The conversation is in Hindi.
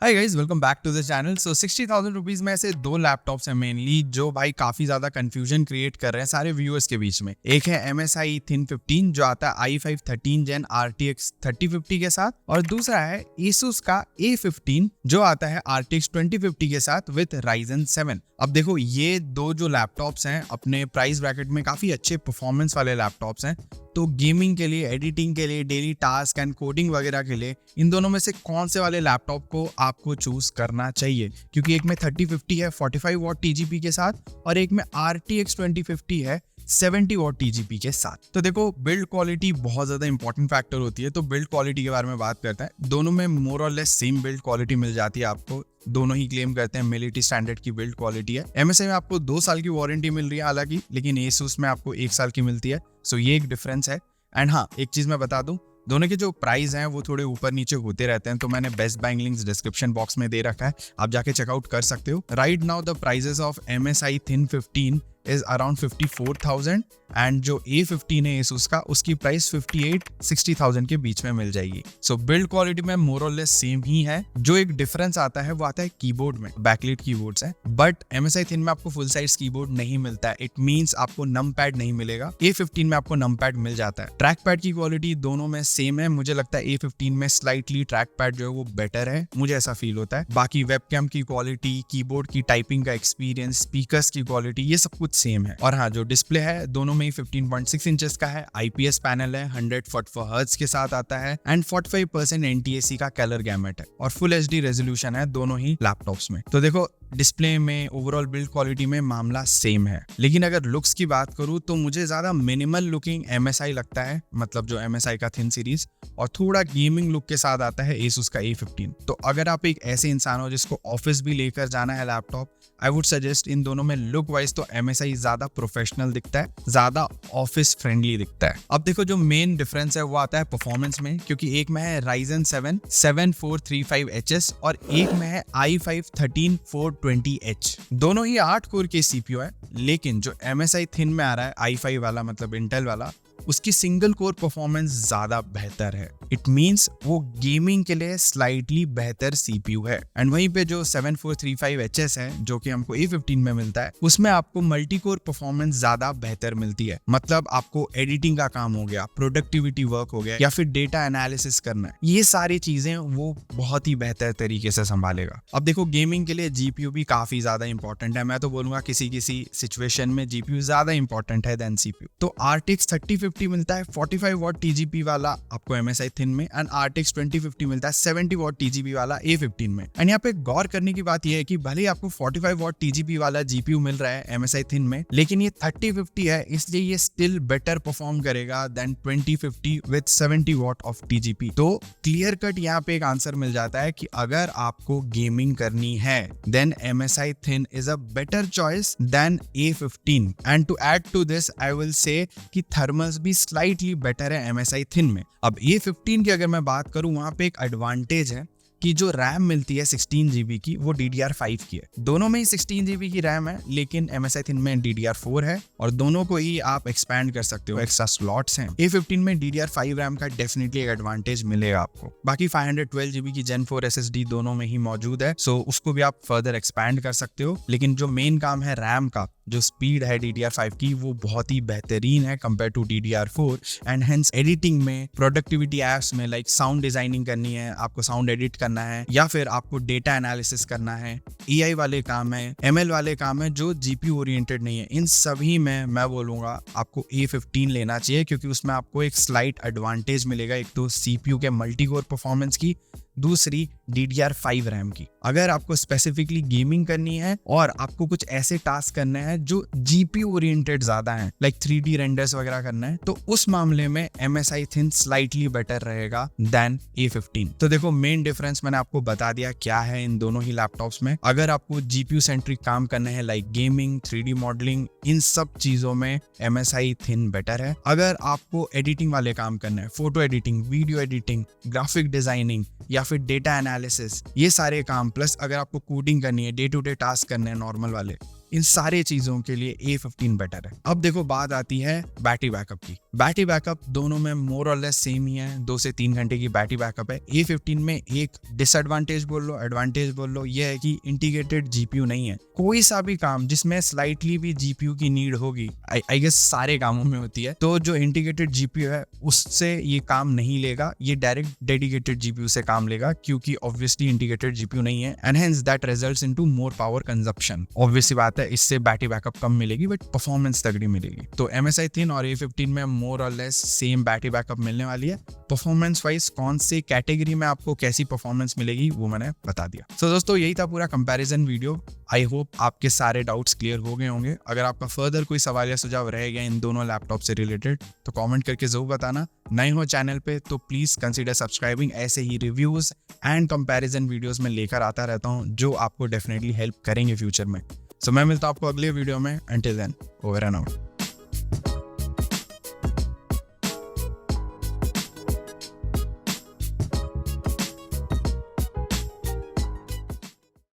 Hi guys, welcome back to the channel. So 60,000 rupees में ऐसे दो लैपटॉप्स हैं मेनली जो भाई काफी ज्यादा कंफ्यूजन क्रिएट कर रहे हैं सारे व्यूअर्स के बीच में। एक है MSI Thin 15 जो आता है i5 13 Gen RTX 3050 के साथ, और दूसरा है Asus का A15 जो आता है RTX 2050 के साथ विद Ryzen 7। अब देखो, ये दो जो लैपटॉप्स हैं अपने प्राइस ब्रैकेट में काफी अच्छे परफॉर्मेंस वाले लैपटॉप्स हैं। तो गेमिंग के लिए, एडिटिंग के लिए, डेली टास्क एंड कोडिंग वगैरह के लिए इन दोनों में से कौन से वाले लैपटॉप को आपको चूज करना चाहिए? क्योंकि एक में 3050 है 45 वॉट TGP के साथ, और एक में RTX 2050 है 70 वॉट TGP के साथ। तो देखो, बिल्ड क्वालिटी बहुत ज्यादा इंपॉर्टेंट फैक्टर होती है। तो बिल्ड क्वालिटी के बारे में बात करते हैं। दोनों में मोर और लेस सेम बिल्ड क्वालिटी मिल जाती है आपको। दोनों ही क्लेम करते हैं मिलिट्री स्टैंडर्ड की बिल्ड क्वालिटी है। MSI में आपको 2 साल की वारंटी मिल रही है हालांकि, लेकिन Asus में आपको 1 साल की मिलती है। सो ये एक डिफरेंस है। एंड हाँ, एक चीज मैं बता दूं, दोनों के जो प्राइस हैं वो थोड़े ऊपर नीचे होते रहते हैं। तो मैंने best buying links description box में दे रखा है, आप जाके चेकआउट कर सकते हो। Right now the prices of MSI Thin 15 is around 54,000 and जो A15 है Asus का, उसकी प्राइस 58-60,000 के बीच में मिल जाएगी। सो बिल्ड क्वालिटी में मोर और लेस सेम ही है। जो एक डिफरेंस आता है वो आता है कीबोर्ड में। बैकलिट कीबोर्ड्स हैं, बट MSI Thin में आपको फुल साइज कीबोर्ड नहीं मिलता है। इट मींस आपको नम पैड नहीं मिलेगा। A15 में आपको नम पैड मिल जाता है। ट्रैक पैड की क्वालिटी दोनों में सेम है। मुझे लगता है A15 में स्लाइटली ट्रैक पैड जो है वो बेटर है, मुझे ऐसा फील होता है। बाकी वेबकैम की क्वालिटी, कीबोर्ड की टाइपिंग का एक्सपीरियंस, स्पीकर्स की क्वालिटी, ये सब कुछ सेम है। और हाँ, जो डिस्प्ले है दोनों में ही 15.6 इंचेस का है। IPS पैनल है, 144 हर्ट्ज के साथ आता है एंड 45% NTSC का कलर गैमेट है, और फुल HD रेजोल्यूशन है दोनों ही लैपटॉप्स में। तो देखो, डिस्प्ले में, ओवरऑल बिल्ड क्वालिटी में मामला सेम है। लेकिन अगर लुक्स की बात करूं तो मुझे ज्यादा मिनिमल लुकिंग MSI लगता है, मतलब जो MSI का थिन सीरीज, और थोड़ा गेमिंग लुक के साथ आता है Asus का A15। तो अगर आप एक ऐसे इंसान हो जिसको ऑफिस भी लेकर जाना है लैपटॉप, आई वुड सजेस्ट इन दोनों में लुक वाइज तो MSI ज्यादा प्रोफेशनल दिखता है, ज्यादा ऑफिस फ्रेंडली दिखता है। अब देखो, जो मेन डिफरेंस है वो आता है परफॉर्मेंस में, क्योंकि एक में है Ryzen 7 7435HS और एक में है i5 13420H। दोनों ही 8 कोर के CPU है, लेकिन जो MSI Thin में आ रहा है i5 वाला, मतलब इंटेल वाला, उसकी सिंगल कोर परफॉर्मेंस ज्यादा बेहतर है। इट मींस वो गेमिंग के लिए स्लाइटली बेहतर CPU है। एंड वहीं पे जो 7435HS है जो कि हमको A15 में मिलता है, उसमें आपको मल्टी कोर परफॉर्मेंस ज्यादा बेहतर मिलती है। मतलब आपको एडिटिंग का काम हो गया, प्रोडक्टिविटी वर्क हो गया, या फिर डेटा एनालिसिस करना है, ये सारी चीजें वो बहुत ही बेहतर तरीके से संभालेगा। अब देखो, गेमिंग के लिए GPU भी काफी ज्यादा इंपॉर्टेंट है। मैं तो बोलूंगा किसी किसी सिचुएशन में GPU ज्यादा इंपॉर्टेंट है देन CPU। तो RTX 3050 मिलता है 45 वॉट TGP वाला आपको MSI Thin में, एंड RTX 2050 मिलता है 70 वॉट TGP वाला A15 में। एंड यहाँ पे गौर करने की बात यह है कि भले ही आपको 45 वॉट TGP वाला GPU मिल रहा है MSI Thin में, लेकिन ये 3050 है, इसलिए ये स्टिल बेटर परफॉर्म करेगा than 2050 with 70 watt of TGP। तो क्लियर कट यहाँ पे एक आंसर मिल जाता है कि अगर आपको गेमिंग करनी है then MSI Thin is a better choice than A15। And to add to this I will say कि थर्मल्स भी स्लाइटली बेटर है MSI Thin में। अब A15 की अगर मैं बात करूं, वहां पे एक एडवांटेज है कि जो रैम मिलती है 16 GB की, वो DDR5 की है। दोनों में ही 16 GB की रैम है, लेकिन MSI Thin में DDR4 है, और दोनों को ही आप एक्सपैंड कर सकते हो, एक्स्ट्रा स्लॉट्स हैं। A15 में DDR5 रैम का डेफिनेटली एक एडवांटेज मिलेगा आपको। बाकी 512 GB की Gen 4 SSD दोनों में ही मौजूद है, सो उसको भी आप फर्दर एक्सपैंड कर सकते हो। लेकिन जो मेन काम है रैम का, जो स्पीड है DDR5 की, वो बहुत ही बेहतरीन है compare to DDR4। And hence editing में, प्रोडक्टिविटी एप्स में, लाइक साउंड डिजाइनिंग करनी है, आपको साउंड एडिट करना है, या फिर आपको डेटा एनालिसिस करना है, AI वाले काम है, ML वाले काम है जो GPU ओरिएंटेड नहीं है, इन सभी में मैं बोलूंगा आपको A15 लेना चाहिए, क्योंकि उसमें आपको एक स्लाइट एडवांटेज मिलेगा। एक तो CPU के मल्टी कोर परफॉर्मेंस की, दूसरी DDR5 रैम की। अगर आपको स्पेसिफिकली गेमिंग करनी है और आपको कुछ ऐसे टास्क करने हैं जो GPU ओरिएंटेड ज्यादा हैं, लाइक 3D रेंडर्स वगैरह करना है, तो उस मामले में MSI Thin स्लाइटली बेटर रहेगा देन A15। तो देखो, मेन डिफरेंस मैंने आपको बता दिया क्या है इन दोनों ही लैपटॉप्स में। अगर आपको GPU सेंट्रिक काम करना है, लाइक गेमिंग, 3D मॉडलिंग, इन सब चीजों में MSI Thin बेटर है। अगर आपको एडिटिंग वाले काम करना है, photo editing, video editing, graphic designing, या फिर डेटा एनालिसिस, ये सारे काम, प्लस अगर आपको कोडिंग करनी है, डे टू डे टास्क करने हैं नॉर्मल वाले, इन सारे चीजों के लिए A15 बेटर है। अब देखो बात आती है बैटरी बैकअप की। बैटरी बैकअप दोनों में मोर और लेस सेम ही है, 2 से 3 घंटे की बैटरी बैकअप है। A15 में एक डिसएडवांटेज बोल लो, एडवांटेज बोल लो, ये है कि इंटीग्रेटेड जीपीयू नहीं है। कोई सा भी काम जिसमें स्लाइटली भी जीपीयू की नीड होगी, आई गेस सारे कामों में होती है, तो जो इंटीग्रेटेड जीपीयू है उससे ये काम नहीं लेगा, ये डायरेक्ट डेडिकेटेड जीपीयू से काम लेगा, क्योंकि ऑब्वियसली इंटीग्रेटेड जीपीयू नहीं है and hence that results into more power consumption. Obviously बात है, इससे बैटरी बैकअप कम मिलेगी बट परफॉर्मेंस तगड़ी मिलेगी। तो MSI थिन और A15 में मोर और लेस सेम बैटरी बैकअप मिलने वाली है। परफॉर्मेंस वाइज कौन से कैटेगरी में आपको कैसी परफॉर्मेंस मिलेगी वो मैंने बता दिया। तो दोस्तों यही था पूरा कंपैरिजन वीडियो। आई होप आपके सारे डाउट्स क्लियर हो गए होंगे। अगर आपका फर्दर कोई सवाल या सुझाव रह गया इन दोनों लैपटॉप से रिलेटेड तो कमेंट करके जरूर बताना। नए हो चैनल पे तो प्लीज कंसीडर सब्सक्राइबिंग। ऐसे ही रिव्यूज एंड कंपैरिजन वीडियोस में लेकर आता रहता हूँ जो आपको डेफिनेटली हेल्प करेंगे फ्यूचर में। सो मैं मिलता हूँ आपको अगले वीडियो में। Until then, over and out.